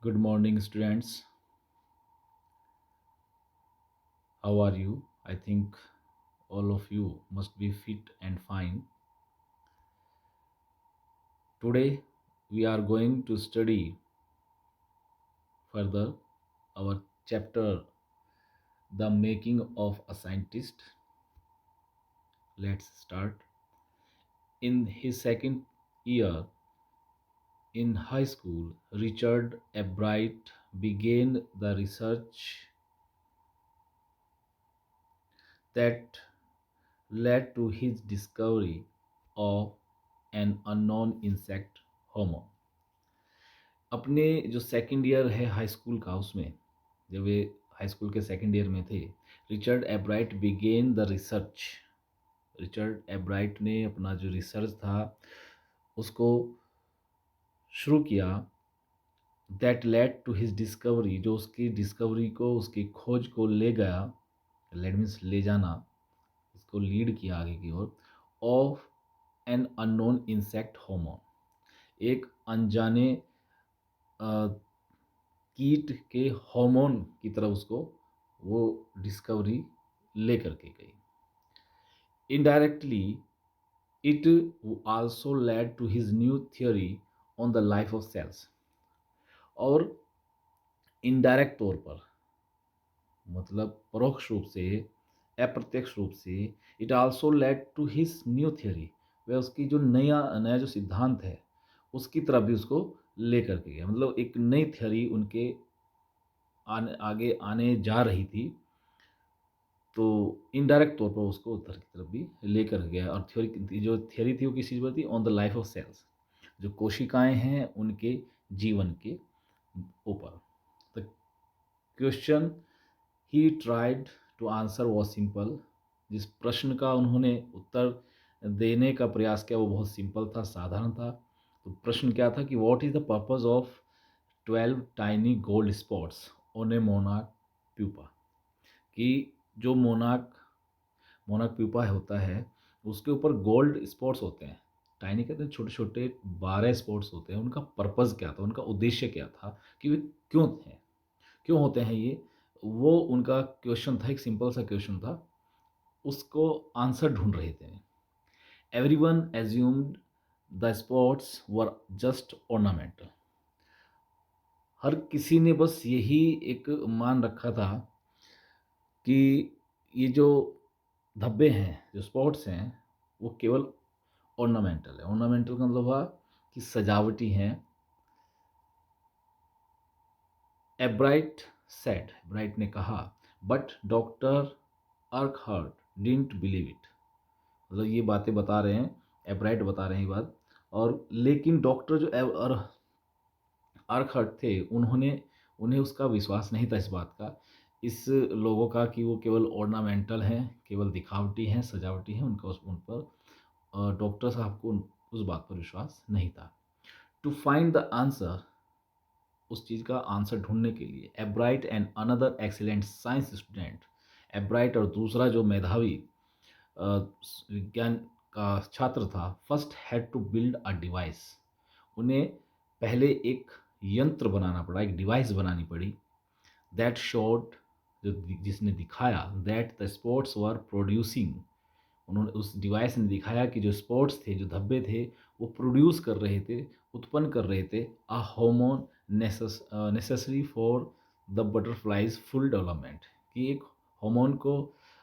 Good morning, students. How are you? I think all of you must be fit and fine. Today, we are going to study further our chapter, The Making of a Scientist. Let's start. In his second year in high school, Richard Albright began the research that led to his discovery of an unknown insect Homo. अपने जो second year है high school का उसमें जब वे high school के second year में थे Richard Ebright began the research. Richard Ebright ने अपना जो रिसर्च था उसको शुरू किया। That led to his discovery, जो उसकी डिस्कवरी को उसकी खोज को ले गया। लेट मीन्स ले जाना, इसको लीड किया आगे की ओर। ऑफ एन अननोन इंसेक्ट होमो, एक अनजाने कीट के हार्मोन की तरफ उसको वो डिस्कवरी लेकर के गई। Indirectly it also led to his new theory on the life of cells. और इनडायरेक्ट तौर पर, मतलब परोक्ष रूप से, अप्रत्यक्ष रूप से, it also led to his new theory, वह उसकी जो नया नया जो सिद्धांत है उसकी तरफ भी उसको लेकर के गया। मतलब एक नई थियोरी उनके आगे आने जा रही थी, तो इनडायरेक्ट तौर पर उसको उत्तर की तरफ भी लेकर गया। और थ्योरी, जो थियोरी थी वो किस चीज़ पर थी? On the life of cells, जो कोशिकाएं हैं उनके जीवन के ऊपर। The question he tried to answer was simple, जिस प्रश्न का उन्होंने उत्तर देने का प्रयास किया वो बहुत सिंपल था, साधारण था। तो प्रश्न क्या था कि what is the purpose of 12 tiny gold spots on A monarch pupa, कि जो मोनार्क मोनार्क प्यूपा होता है उसके ऊपर गोल्ड स्पॉट्स होते हैं। टाइनी कहते हैं छोटे छोटे 12 स्पॉट्स होते हैं। उनका पर्पज़ क्या था, उनका उद्देश्य क्या था, कि वे क्यों हैं, क्यों होते हैं ये, वो उनका क्वेश्चन था। एक सिंपल सा क्वेश्चन था, उसको आंसर ढूंढ रहे थे। Everyone assumed the spots were just ornamental, हर किसी ने बस यही एक मान रखा था कि ये जो धब्बे हैं, जो स्पॉट्स हैं, वो केवल ऑर्नामेंटल है। ऑर्नामेंटल का मतलब हुआ कि सजावटी हैं। एब्राइट सेड, एब्राइट ने कहा, but doctor Urquhart didn't believe it. मतलब ये बातें बता रहे हैं, एब्राइट बता रहे हैं ये बात। और लेकिन डॉक्टर जो अर्कहर्ट थे, उन्हें उसका विश्वास नहीं था, इस बात का, इस लोगों का, कि वो केवल ऑर्नामेंटल हैं, केवल दिखावटी हैं, सजावटी हैं। उनका उन पर डॉक्टर साहब को उस बात पर विश्वास नहीं था। टू फाइंड द आंसर, उस चीज़ का आंसर ढूंढने के लिए, Ebright and another excellent science student, Ebright और दूसरा जो मेधावी विज्ञान का छात्र था, first had to build a device, उन्हें पहले एक यंत्र बनाना पड़ा, एक डिवाइस बनानी पड़ी। दैट शोड, जो जिसने दिखाया, that the sports were producing, उन्होंने उस डिवाइस ने दिखाया कि जो स्पोर्ट्स थे, जो धब्बे थे, वो प्रोड्यूस कर रहे थे, उत्पन्न कर रहे थे a hormone necessary for the butterflies full development, कि एक हार्मोन को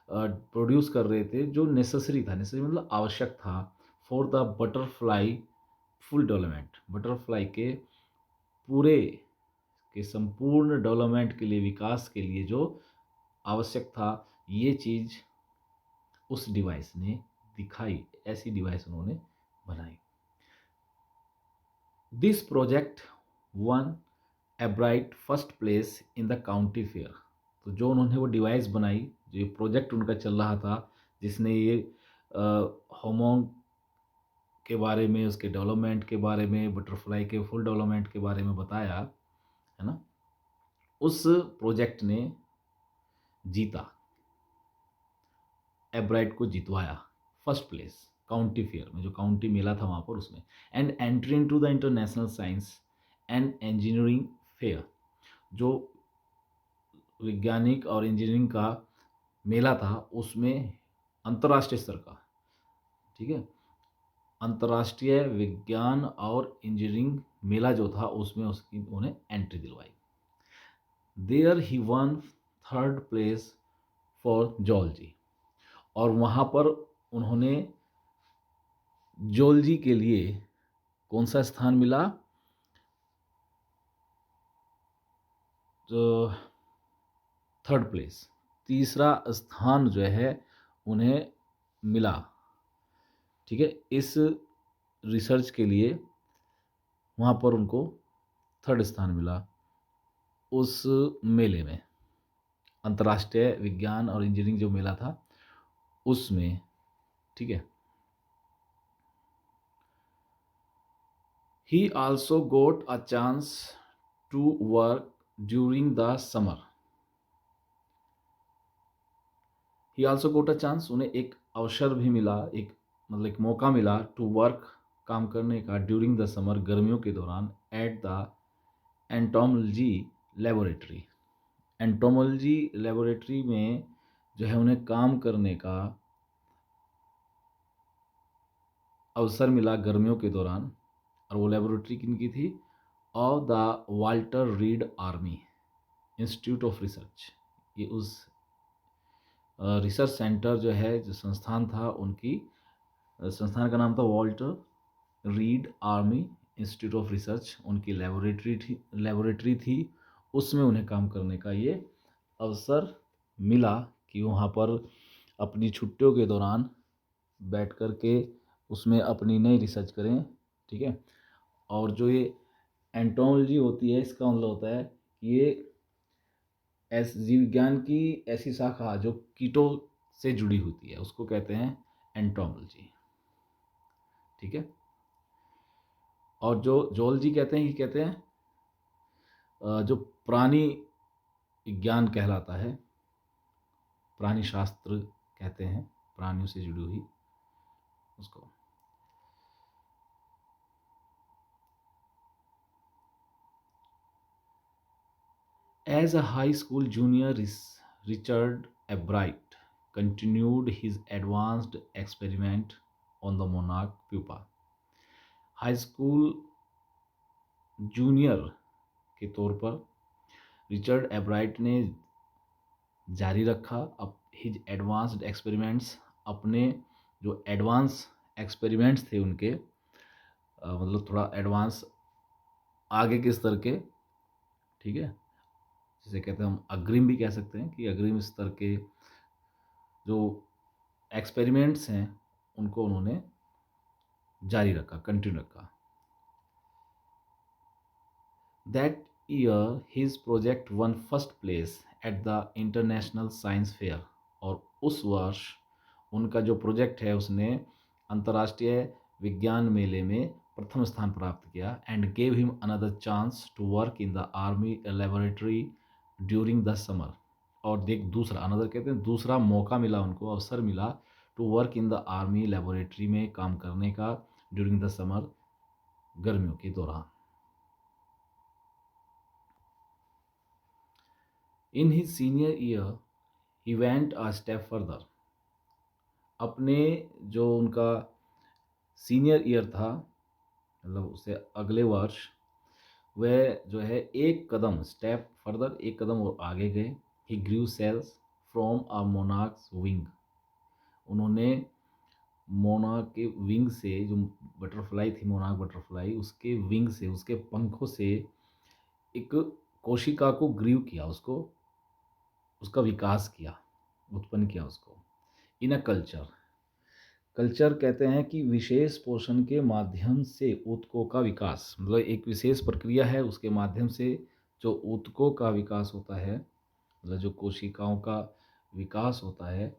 प्रोड्यूस कर रहे थे जो नेसेसरी था। नेसेसरी मतलब आवश्यक था, for the butterfly full development, butterfly के पूरे के संपूर्ण डेवलपमेंट के लिए, विकास के लिए जो आवश्यक था, ये चीज़ उस डिवाइस ने दिखाई। ऐसी डिवाइस उन्होंने बनाई। This project one एब्राइट first place in the county fair. तो जो उन्होंने वो डिवाइस बनाई, जो ये प्रोजेक्ट उनका चल रहा था, जिसने ये हार्मोन के बारे में, उसके डेवलपमेंट के बारे में, बटरफ्लाई के फुल डेवलपमेंट के बारे में बताया, है ना, उस प्रोजेक्ट ने जीता, एब्राइट को जितवाया फर्स्ट प्लेस काउंटी फेयर में, जो काउंटी मेला था वहाँ पर, उसमें। And entry into the international science and engineering fair, जो वैज्ञानिक और इंजीनियरिंग का मेला था उसमें अंतर्राष्ट्रीय स्तर का, ठीक है, अंतर्राष्ट्रीय विज्ञान और इंजीनियरिंग मेला जो था उसमें उसकी उन्हें एंट्री दिलवाई। There he won third place for zoology, और वहाँ पर उन्होंने जॉलजी के लिए कौन सा स्थान मिला, तो थर्ड प्लेस, तीसरा स्थान जो है उन्हें मिला, ठीक है। इस रिसर्च के लिए वहाँ पर उनको थर्ड स्थान मिला उस मेले में, अंतर्राष्ट्रीय विज्ञान और इंजीनियरिंग जो मेला था उसमें, ठीक है। He also got a chance to work during the summer. He also got a chance, उन्हें एक अवसर भी मिला, एक मतलब एक मौका मिला, टू वर्क, काम करने का, ड्यूरिंग द समर, गर्मियों के दौरान, at the entomology laboratory, entomology laboratory में जो है उन्हें काम करने का अवसर मिला गर्मियों के दौरान। और वो लेबोरेटरी किनकी थी, of the Walter read army institute of research, ये उस रिसर्च सेंटर जो है, जो संस्थान था, उनकी संस्थान का नाम था Walter read army institute of research, उनकी लेबोरेटरी थी, उसमें उन्हें काम करने का ये अवसर मिला कि वहाँ पर अपनी छुट्टियों के दौरान बैठ कर के उसमें अपनी नई रिसर्च करें, ठीक है। और जो ये एंटोमोलॉजी होती है, इसका मतलब होता है कि ये जीव विज्ञान की ऐसी शाखा जो कीटों से जुड़ी होती है उसको कहते हैं एंटोमोलॉजी, ठीक है। और जो जोलॉजी कहते हैं, ये कहते हैं जो प्राणी विज्ञान कहलाता है, प्राणी शास्त्र कहते हैं, प्राणियों से जुड़ी हुई उसको। As a high school junior, Richard Ebright continued his advanced experiment on the monarch pupa. High school junior के तौर पर रिचर्ड एब्राइट ने जारी रखा अब हिज एडवांस्ड एक्सपेरिमेंट्स, अपने जो एडवांस एक्सपेरिमेंट्स थे उनके, मतलब थोड़ा एडवांस आगे के स्तर के, ठीक है, जिसे कहते हैं हम अग्रिम भी कह सकते हैं कि अग्रिम स्तर के जो एक्सपेरिमेंट्स हैं उनको उन्होंने जारी रखा, कंटिन्यू रखा। That year his project one first place at the international science fair, और उस वर्ष उनका जो प्रोजेक्ट है उसने अंतर्राष्ट्रीय विज्ञान मेले में प्रथम स्थान प्राप्त किया। And gave him another chance to work in the army laboratory during the summer, और देख दूसरा, अनदर कहते हैं दूसरा मौका मिला उनको, अवसर मिला to work in the army laboratory में काम करने का, ड्यूरिंग द समर, गर्मियों के दौरान। In his senior year he went a step further, अपने जो उनका सीनियर ईयर था, मतलब उससे अगले वर्ष, वह जो है एक कदम, स्टेप फर्दर, एक कदम और आगे गए। He grew cells from a monarch's wing, उन्होंने मोनार्क के विंग से, जो बटरफ्लाई थी मोनार्क बटरफ्लाई, उसके विंग से, उसके पंखों से एक कोशिका को ग्रीव किया, उसको उसका विकास किया, उत्पन्न किया उसको। इन अ कल्चर, कल्चर कहते हैं कि विशेष पोषण के माध्यम से ऊतकों का विकास, मतलब एक विशेष प्रक्रिया है, उसके माध्यम से जो ऊतकों का विकास होता है, मतलब जो कोशिकाओं का विकास होता है,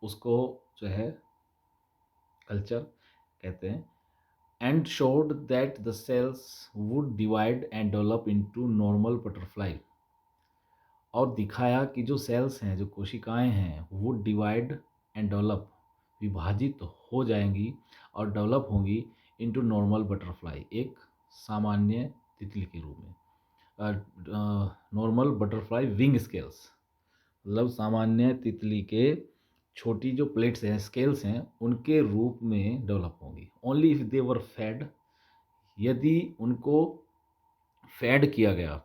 उसको जो है कल्चर कहते हैं। And showed that the cells would divide and develop into normal butterfly, और दिखाया कि जो सेल्स हैं, जो कोशिकाएं हैं, वो डिवाइड एंड डेवलप, विभाजित हो जाएंगी और डेवलप होंगी इनटू नॉर्मल बटरफ्लाई, एक सामान्य तितली के रूप में। नॉर्मल बटरफ्लाई विंग स्केल्स, मतलब सामान्य तितली के छोटी जो प्लेट्स हैं, स्केल्स हैं, उनके रूप में डेवलप होंगी। Only if they were fed, यदि उनको फेड किया गया,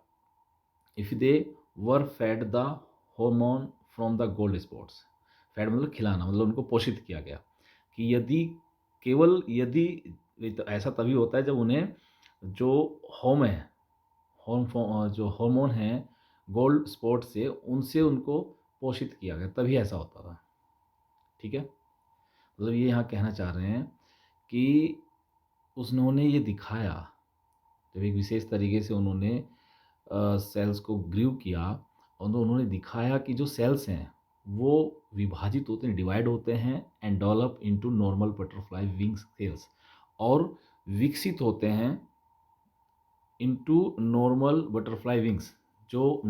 if they were fed the hormone from the gold spots, fed मतलब खिलाना, मतलब उनको पोषित किया गया, कि यदि, केवल यदि, तो ऐसा तभी होता है जब उन्हें जो होम है, जो हार्मोन है गोल्ड स्पॉट से, उनसे उनको पोषित किया गया, तभी ऐसा होता था। ठीक है, मतलब ये यहाँ कहना चाह रहे हैं कि उन्होंने ये दिखाया, जब एक विशेष तरीके से उन्होंने सेल्स को ग्रीव किया, और तो उन्होंने दिखाया कि जो सेल्स हैं वो विभाजित होते हैं, डिवाइड होते हैं, and develop into normal butterfly wings cells, और विकसित होते हैं इनटू नॉर्मल बटरफ्लाई विंग्स, जो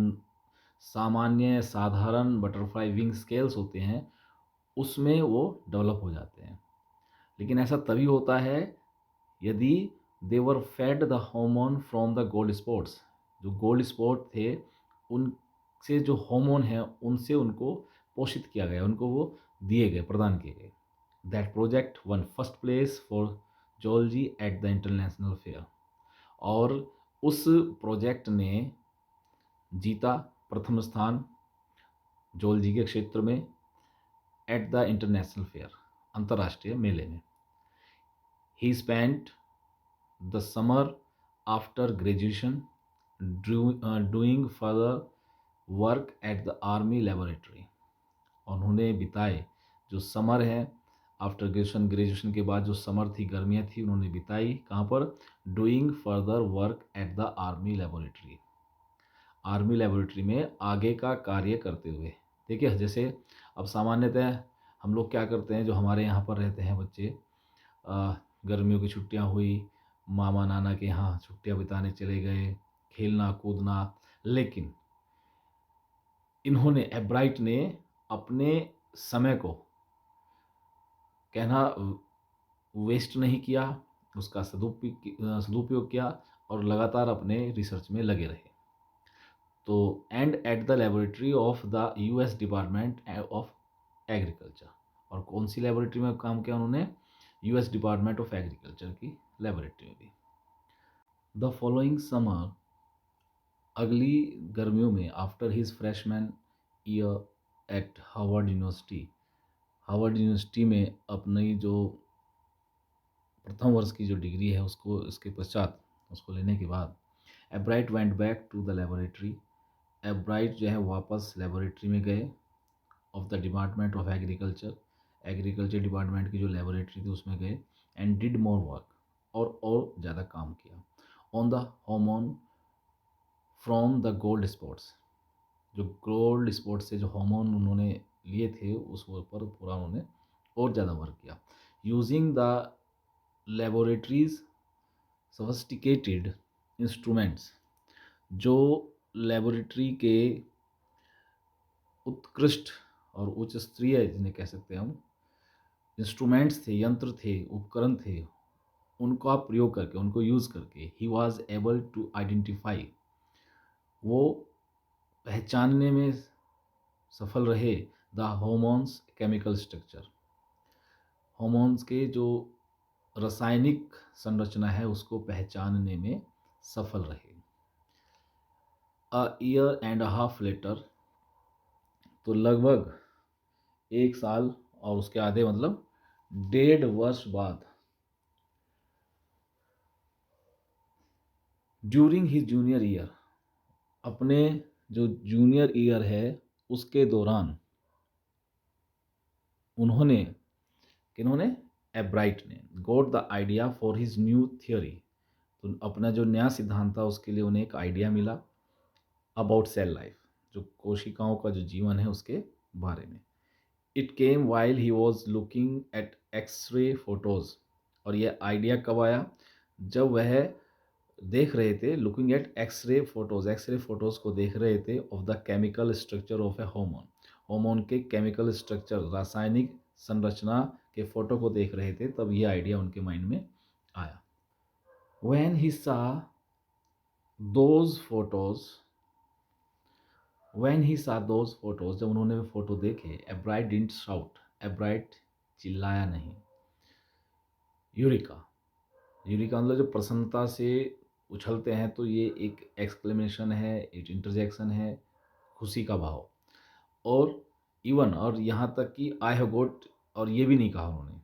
सामान्य साधारण बटरफ्लाई विंग स्केल्स होते हैं उसमें वो डेवलप हो जाते हैं। लेकिन ऐसा तभी होता है यदि they were fed the hormone from the gold spots, जो गोल्ड स्पॉट थे उनसे जो हार्मोन है उनसे उनको पोषित किया गया, उनको वो दिए गए, प्रदान किए गए। That project one first place for zoology at the international fair, और उस प्रोजेक्ट ने जीता प्रथम स्थान जोलॉजी के क्षेत्र में, एट द इंटरनेशनल फेयर, अंतर्राष्ट्रीय मेले में। ही spent the summer after graduation doing further work at the army laboratory, उन्होंने बिताए जो समर है आफ्टर ग्रेजुएशन, ग्रेजुएशन के बाद जो समर थी, गर्मियाँ थी, उन्होंने बिताई कहाँ पर, doing further work at the army laboratory, army laboratory में आगे का कार्य करते हुए। देखिए, जैसे अब सामान्यतः हम लोग क्या करते हैं, जो हमारे यहाँ पर रहते हैं बच्चे, गर्मियों की छुट्टियाँ हुई, मामा नाना के यहाँ छुट्टियाँ बिताने चले गए, खेलना कूदना, लेकिन इन्होंने, एब्राइट ने अपने समय को कहना वेस्ट नहीं किया, उसका सदुपयोग किया, और लगातार अपने रिसर्च में लगे रहे। तो and at the laboratory of the US department of agriculture, और कौन सी लेबोरेटरी में काम किया उन्होंने, यूएस डिपार्टमेंट ऑफ एग्रीकल्चर की लेबोरेटरी में भी। द फॉलोइंग समर, अगली गर्मियों में, after his freshman year eight Harvard university, Harvard university में अपनी जो प्रथम वर्ष की जो डिग्री है उसको, इसके पश्चात उसको लेने के बाद, Ebright went back to the laboratory, Ebright जो है वापस लेबोरेटरी में गए, of the department of agriculture, agriculture department की जो लेबोरेटरी थी उसमें गए, एंड डिड मोर वर्क, और ज़्यादा काम किया, on the hormone from the gold spots, जो गोल्ड स्पॉट से जो हार्मोन उन्होंने लिए थे उस पर पूरा उन्होंने और ज़्यादा वर्क किया, using the laboratories sophisticated instruments, जो लेबोरेटरी के उत्कृष्ट और उच्च स्तरीय जिन्हें कह सकते हैं हम, इंस्ट्रूमेंट्स थे, यंत्र थे, उपकरण थे, उनका प्रयोग करके, उनको यूज़ करके, he was able to identify, वो पहचानने में सफल रहे, the hormones chemical structure, hormones के जो रासायनिक संरचना है उसको पहचानने में सफल रहे। A year and a half later, तो लगभग एक साल और उसके आधे, मतलब 1.5 वर्ष बाद, ड्यूरिंग हिज जूनियर ईयर, अपने जो जूनियर ईयर है उसके दौरान, उन्होंने, किन्होंने, एब्राइट ने, got the idea for his new theory, तो अपना जो नया सिद्धांत था उसके लिए उन्हें एक आइडिया मिला, अबाउट सेल लाइफ, जो कोशिकाओं का जो जीवन है उसके बारे में। It came while he was looking at X ray photos, और यह आइडिया कब आया, जब वह देख रहे थे, looking at X ray photos, X ray photos को देख रहे थे, of the chemical structure of a hormone, hormone के केमिकल स्ट्रक्चर, रासायनिक संरचना के फोटो को देख रहे थे, तब ये आइडिया उनके माइंड में आया। व्हेन ही सा दोज फोटोज व्हेन ही सा दोज फोटोज, जब उन्होंने वे फोटो देखे, एब्राइट डिडंट शाउट, एब्राइट चिल्लाया नहीं, यूरिका, यूरिका मतलब जो प्रसन्नता से उछलते हैं, तो ये एक एक्सक्लेमेशन है, एक इंटरजेक्शन है, खुशी का भाव। और इवन, और यहाँ तक कि आई हैव गोट, और ये भी नहीं कहा उन्होंने,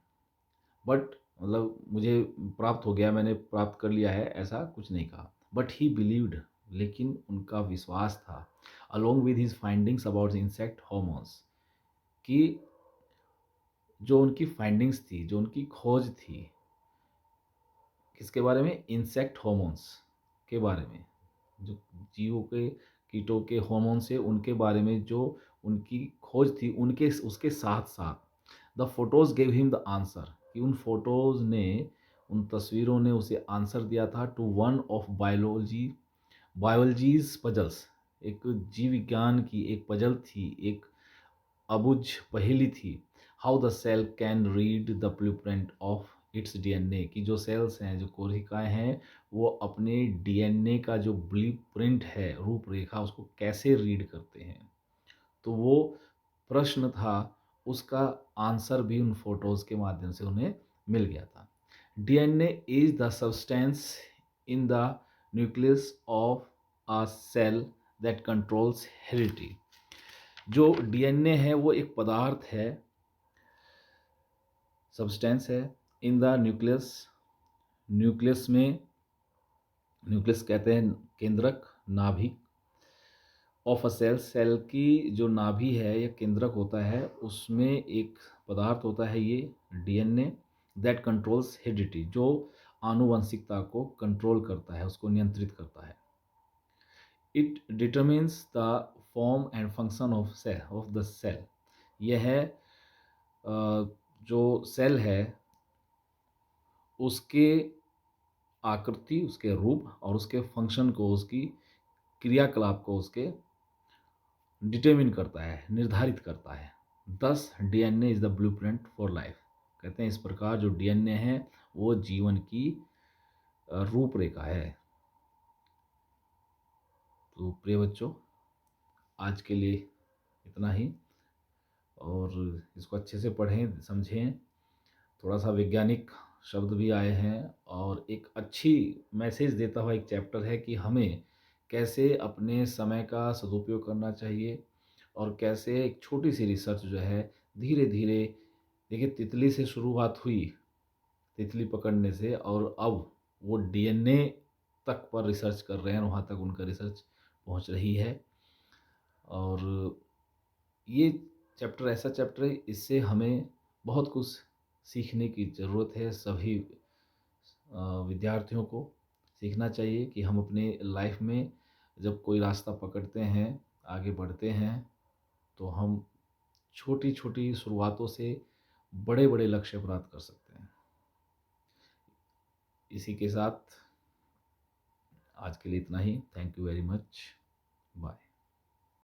बट मतलब मुझे प्राप्त हो गया, मैंने प्राप्त कर लिया है, ऐसा कुछ नहीं कहा। बट ही बिलीव्ड, लेकिन उनका विश्वास था, along with his findings about insect hormones, कि जो उनकी फाइंडिंग्स थी, जो उनकी खोज थी, किसके बारे में, इंसेक्ट हॉर्मोन्स के बारे में, जो जीवों के, कीटों के हॉर्मोन से, उनके बारे में जो उनकी खोज थी, उनके उसके साथ साथ the photos gave him the answer, कि उन फोटोज ने, उन तस्वीरों ने उसे आंसर दिया था टू वन ऑफ बायोलॉजीज पजल्स, एक जीव विज्ञान की एक पजल थी, एक अबुझ पहेली थी, how the cell can read the blueprint of its DNA, की जो सेल्स हैं, जो कोशिकाएं हैं, वो अपने डीएनए का जो ब्लूप्रिंट है, रूपरेखा, उसको कैसे रीड करते हैं। तो वो प्रश्न था, उसका आंसर भी उन फोटोज के माध्यम से उन्हें मिल गया था। DNA is the substance in the nucleus of a cell that controls heredity, जो डीएनए है वो एक पदार्थ है, सब्सटेंस है, इन द न्यूक्लियस, न्यूक्लियस में, न्यूक्लियस कहते हैं केंद्रक, नाभिक, ऑफ अ सेल, सेल की जो नाभि है या केंद्रक होता है, उसमें एक पदार्थ होता है ये डीएनए, दैट कंट्रोल्स हेरिडिटी, जो आनुवंशिकता को कंट्रोल करता है, उसको नियंत्रित करता है। It determines the form and function of the cell, यह है जो सेल है उसके आकृति, उसके रूप और उसके फंक्शन को, उसकी क्रियाकलाप को उसके डिटरमिन करता है, निर्धारित करता है। दस DNA is the blueprint for life, कहते हैं इस प्रकार जो डीएनए है वो जीवन की रूपरेखा है। तो प्रिय बच्चों, आज के लिए इतना ही, और इसको अच्छे से पढ़ें, समझें। थोड़ा सा वैज्ञानिक शब्द भी आए हैं, और एक अच्छी मैसेज देता हुआ एक चैप्टर है कि हमें कैसे अपने समय का सदुपयोग करना चाहिए, और कैसे एक छोटी सी रिसर्च जो है धीरे धीरे, देखिए तितली से शुरुआत हुई, तितली पकड़ने से, और अब वो डीएनए तक पर रिसर्च कर रहे हैं, वहाँ तक उनका रिसर्च पहुँच रही है। और ये चैप्टर ऐसा चैप्टर है, इससे हमें बहुत कुछ सीखने की ज़रूरत है। सभी विद्यार्थियों को सीखना चाहिए कि हम अपने लाइफ में जब कोई रास्ता पकड़ते हैं, आगे बढ़ते हैं, तो हम छोटी छोटी शुरुआतों से बड़े बड़े लक्ष्य प्राप्त कर सकते हैं। इसी के साथ आज के लिए इतना ही। Thank you very much. Bye.